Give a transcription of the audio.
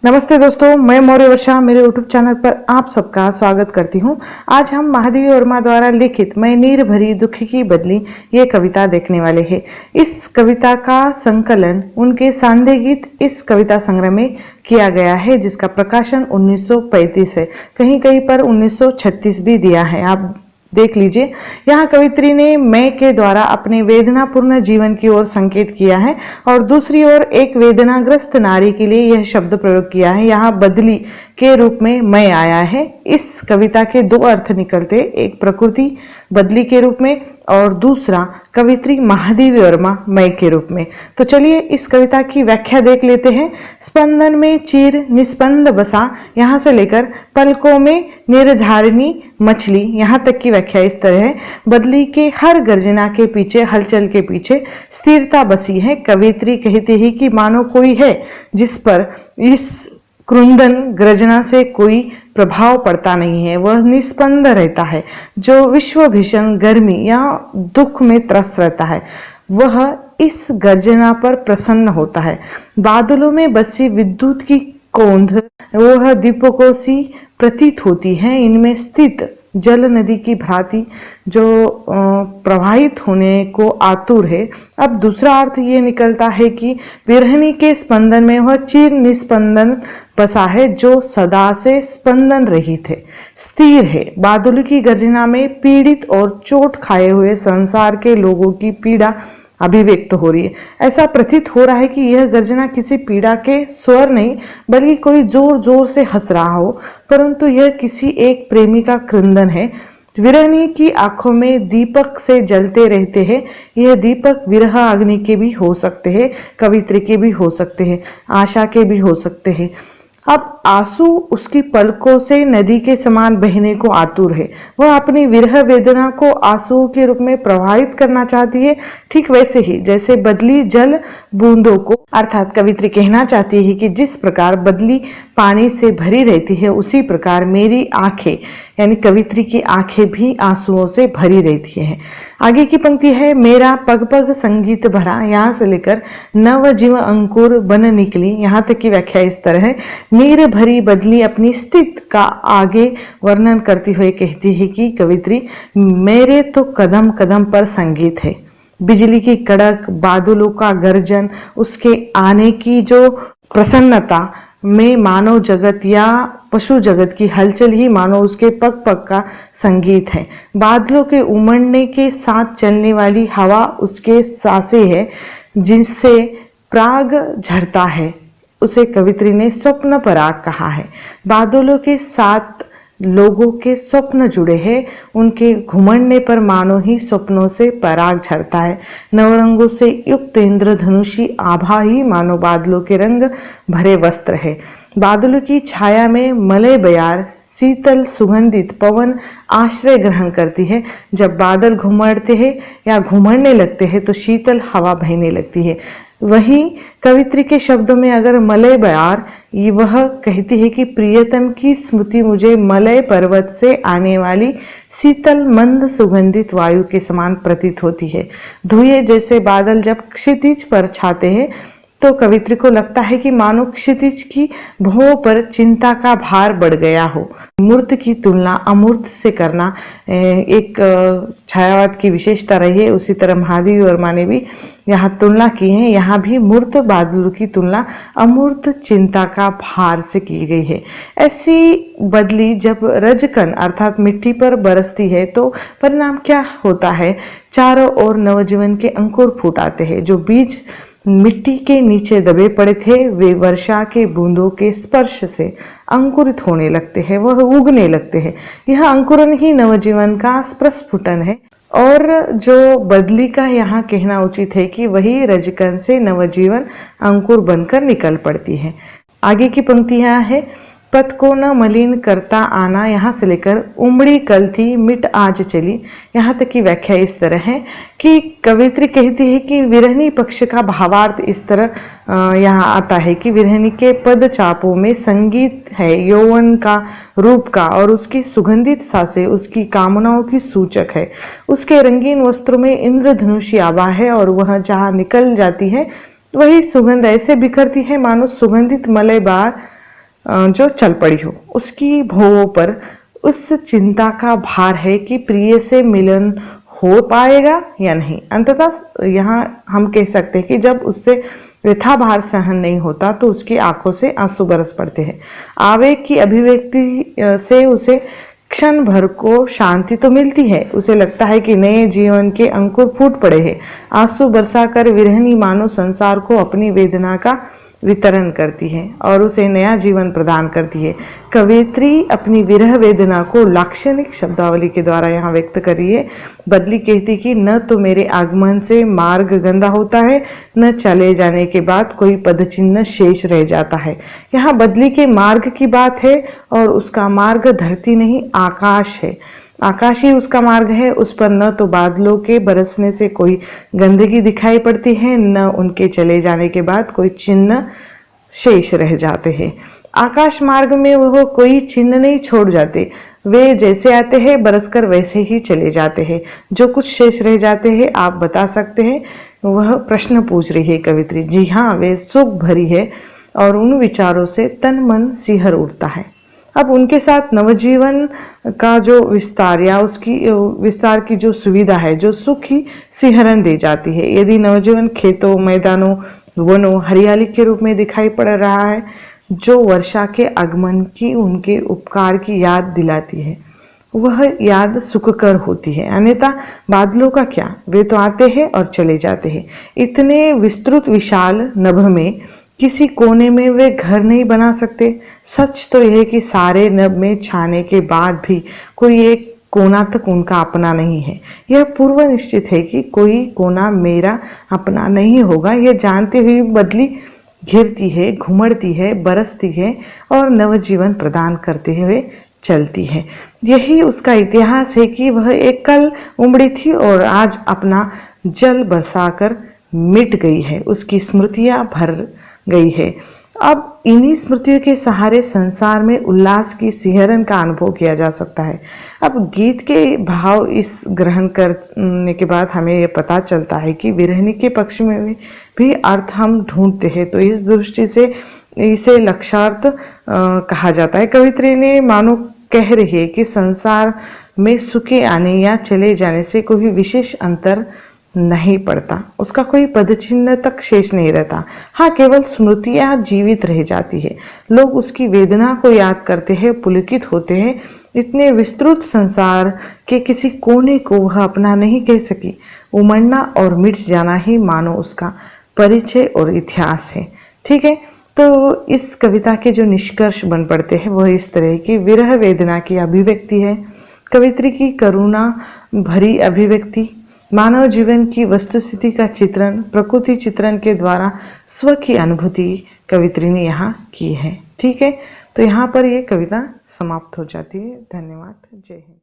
नमस्ते दोस्तों, मैं मौर्य वर्षा मेरे यूट्यूब चैनल पर आप सबका स्वागत करती हूँ। आज हम महादेवी वर्मा द्वारा लिखित मैं नीर भरी दुख की बदली ये कविता देखने वाले हैं। इस कविता का संकलन उनके सांदे गीत इस कविता संग्रह में किया गया है, जिसका प्रकाशन 1935 है। कहीं कहीं पर 1936 भी दिया है, आप देख लीजिए। यहाँ कवित्री ने मैं के द्वारा अपने वेदनापूर्ण जीवन की ओर संकेत किया है और दूसरी ओर एक वेदनाग्रस्त नारी के लिए यह शब्द प्रयोग किया है। यहाँ बदली के रूप में मैं आया है। इस कविता के दो अर्थ निकलते, एक प्रकृति बदली के रूप में और दूसरा कवित्री महादेवी वर्मा मैं के रूप में। तो चलिए इस कविता की व्याख्या देख लेते हैं। स्पंदन में चीर निस्पंद बसा, यहाँ से लेकर पलकों में निर्धारिणी मछली, यहाँ तक की व्याख्या इस तरह है। बदली के हर गर्जना के पीछे, हलचल के पीछे स्थिरता बसी है। कवित्री कहती है कि मानो कोई है जिस पर इस क्रुंदन गर्जना से कोई प्रभाव पड़ता नहीं है, वह निस्पंद रहता है। जो विश्व भीषण गर्मी या दुख में त्रस्त रहता है, वह इस गर्जना पर प्रसन्न होता है। बादलों में बसी विद्युत की कौंध वह दीपकों सी प्रतीत होती है। इनमें स्थित जल नदी की भांति जो प्रवाहित होने को आतुर है। अब दूसरा अर्थ ये निकलता है कि विरहनी के स्पंदन में वह चिर निस्पंदन बसा है, जो सदा से स्पंदन रहित है, स्थिर है। बादलों की गर्जना में पीड़ित और चोट खाए हुए संसार के लोगों की पीड़ा अभिव्यक्त हो रही है। ऐसा प्रतीत हो रहा है कि यह गर्जना किसी पीड़ा के स्वर नहीं, बल्कि कोई जोर जोर से हंस रहा हो, परंतु यह किसी एक प्रेमी का क्रंदन है। विरहनी की आंखों में दीपक से जलते रहते हैं। यह दीपक विरह अग्नि के भी हो सकते हैं, कवित्री के भी हो सकते हैं, आशा के भी हो सकते हैं। अब आंसू उसकी पलकों से नदी के समान बहने को आतुर है। वह अपनी विरह वेदना को आंसुओं के रूप में प्रवाहित करना चाहती है। ठीक वैसे ही जैसे बदली जल बूंदों को, अर्थात कवित्री कहना चाहती है कि जिस प्रकार बदली पानी से भरी रहती है, उसी प्रकार मेरी आंखें यानी कवित्री की आंखें भी आंसुओं से भरी रहती है। आगे की पंक्ति है, मेरा पग पग संगीत भरा, यहाँ से लेकर नव जीव अंकुर बन निकली, यहाँ तक की व्याख्या इस तरह है। नीर भरी बदली अपनी स्थिति का आगे वर्णन करती हुए कहती है कि कवित्री, मेरे तो कदम कदम पर संगीत है। बिजली की कड़क, बादलों का गर्जन, उसके आने की जो प्रसन्नता में मानव जगत या पशु जगत की हलचल ही मानो उसके पग पग का संगीत है। बादलों के उमड़ने के साथ चलने वाली हवा उसके सांसें है, जिससे प्राग झरता है। उसे कवित्री ने स्वप्न पराग कहा है। बादलों के साथ लोगों के स्वप्न जुड़े हैं, उनके घुमड़ने पर मानो ही स्वप्नों से पराग झरता है। नवरंगों से युक्त इंद्रधनुषी आभा ही मानो बादलों के रंग भरे वस्त्र है। बादलों की छाया में मलय बयार शीतल सुगंधित पवन आश्रय ग्रहण करती है। जब बादल घुमड़ते हैं या घुमड़ने लगते हैं तो शीतल हवा बहने लगती है। वहीं कवित्री के शब्दों में अगर मलय बयार, वह कहती है कि प्रियतम की स्मृति मुझे मलय पर्वत से आने वाली शीतल मंद सुगंधित वायु के समान प्रतीत होती है। धुएं जैसे बादल जब क्षितिज पर छाते हैं तो कवित्री को लगता है कि मानो क्षितिज की भुवों पर चिंता का भार बढ़ गया हो। मूर्त की तुलना अमूर्त से करना एक छायावाद की विशेषता रही है। उसी तरह महादेवी वर्मा ने भी यहाँ तुलना की है। यहाँ भी मूर्त बादलों की तुलना अमूर्त चिंता का भार से की गई है। ऐसी बदली जब रजकन अर्थात मिट्टी पर बरसती है तो परिणाम क्या होता है? चारों ओर नवजीवन के अंकुर फूट आते हैं। जो बीज मिट्टी के नीचे दबे पड़े थे, वे वर्षा के बूंदों के स्पर्श से अंकुरित होने लगते हैं, वह उगने लगते हैं। यह अंकुरन ही नवजीवन का प्रस्फुटन है। और जो बदली का यहाँ कहना उचित है कि वही रजकन से नवजीवन अंकुर बनकर निकल पड़ती है। आगे की पंक्तियां है, पथ को न मलिन करता आना, यहाँ से लेकर उमड़ी कल थी मिट आज चली, यहाँ तक की व्याख्या इस तरह है कि कवित्री कहती है कि विरहनी पक्ष का भावार्थ इस तरह यहाँ आता है कि विरहनी के पद चापों में संगीत है, यौवन का, रूप का, और उसकी सुगंधित सांसें उसकी कामनाओं की सूचक है। उसके रंगीन वस्त्रों में इंद्रधनुषी आभा है और वह जहाँ निकल जाती है वही सुगंध ऐसे बिखरती है मानो सुगंधित मलय बार जो चल पड़ी हो, उसकी भौहों पर उस चिंता का भार है कि प्रिय से मिलन हो पाएगा या नहीं। अंततः यहाँ हम कह सकते हैं कि जब उससे वृथा भार सहन नहीं होता तो उसकी आंखों से आंसू बरस पड़ते हैं। आवेग की अभिव्यक्ति से उसे क्षण भर को शांति तो मिलती है, उसे लगता है कि नए जीवन के अंकुर फूट पड़े हैं। आंसू बरसाकर विरहिणी मानो संसार को अपनी वेदना का वितरण करती है और उसे नया जीवन प्रदान करती है। कवयित्री अपनी विरह वेदना को लाक्षणिक शब्दावली के द्वारा यहाँ व्यक्त कर रही है। बदली कहती कि न तो मेरे आगमन से मार्ग गंदा होता है, न चले जाने के बाद कोई पदचिन्ह शेष रह जाता है। यहाँ बदली के मार्ग की बात है और उसका मार्ग धरती नहीं आकाश है। आकाश ही उसका मार्ग है, उस पर न तो बादलों के बरसने से कोई गंदगी दिखाई पड़ती है, न उनके चले जाने के बाद कोई चिन्ह शेष रह जाते हैं। आकाश मार्ग में वो कोई चिन्ह नहीं छोड़ जाते, वे जैसे आते हैं बरसकर वैसे ही चले जाते हैं। जो कुछ शेष रह जाते हैं आप बता सकते हैं, वह प्रश्न पूछ रही है कवित्री। जी हाँ, वे सुख भरी है और उन विचारों से तन मन सिहर उठता है। अब उनके साथ नवजीवन का जो विस्तार या उसकी विस्तार की जो सुविधा है, जो सुख ही सिहरन दे जाती है। यदि नवजीवन खेतों, मैदानों, वनों, हरियाली के रूप में दिखाई पड़ रहा है, जो वर्षा के आगमन की उनके उपकार की याद दिलाती है, वह याद सुखकर होती है। अन्यथा बादलों का क्या, वे तो आते हैं और चले जाते हैं। इतने विस्तृत विशाल नभ में किसी कोने में वे घर नहीं बना सकते। सच तो यह कि सारे नभ में छाने के बाद भी कोई एक कोना तक उनका अपना नहीं है। यह पूर्व निश्चित है कि कोई कोना मेरा अपना नहीं होगा। यह जानते हुए बदली घिरती है, घुमड़ती है, बरसती है और नवजीवन प्रदान करते हुए चलती है। यही उसका इतिहास है कि वह एक कल उमड़ी थी और आज अपना जल बरसाकर मिट गई है, उसकी स्मृतियां भर गई है। अब इन्हीं स्मृतियों के सहारे संसार में उल्लास की सिहरन का अनुभव किया जा सकता है। अब गीत के भाव इस ग्रहण करने के बाद हमें यह पता चलता है कि विरहिणी के पक्ष में भी अर्थ हम ढूंढते हैं, तो इस दृष्टि से इसे लक्षार्थ कहा जाता है। कवित्री ने मानो कह रही है कि संसार में सुखे आने या चले जाने से कोई विशेष अंतर नहीं पड़ता, उसका कोई पदचिन्ह तक शेष नहीं रहता। हाँ, केवल स्मृतियां जीवित रह जाती है। लोग उसकी वेदना को याद करते हैं, पुलकित होते हैं। इतने विस्तृत संसार के किसी कोने को वह अपना नहीं कह सकी। उमड़ना और मिट जाना ही मानो उसका परिचय और इतिहास है। ठीक है, तो इस कविता के जो निष्कर्ष बन पड़ते हैं वह इस तरह की विरह वेदना की अभिव्यक्ति है। कवित्री की करुणा भरी अभिव्यक्ति, मानव जीवन की वस्तुस्थिति का चित्रण, प्रकृति चित्रण के द्वारा स्व की अनुभूति कवित्री ने यहाँ की है। ठीक है, तो यहाँ पर ये कविता समाप्त हो जाती है। धन्यवाद। जय हिंद।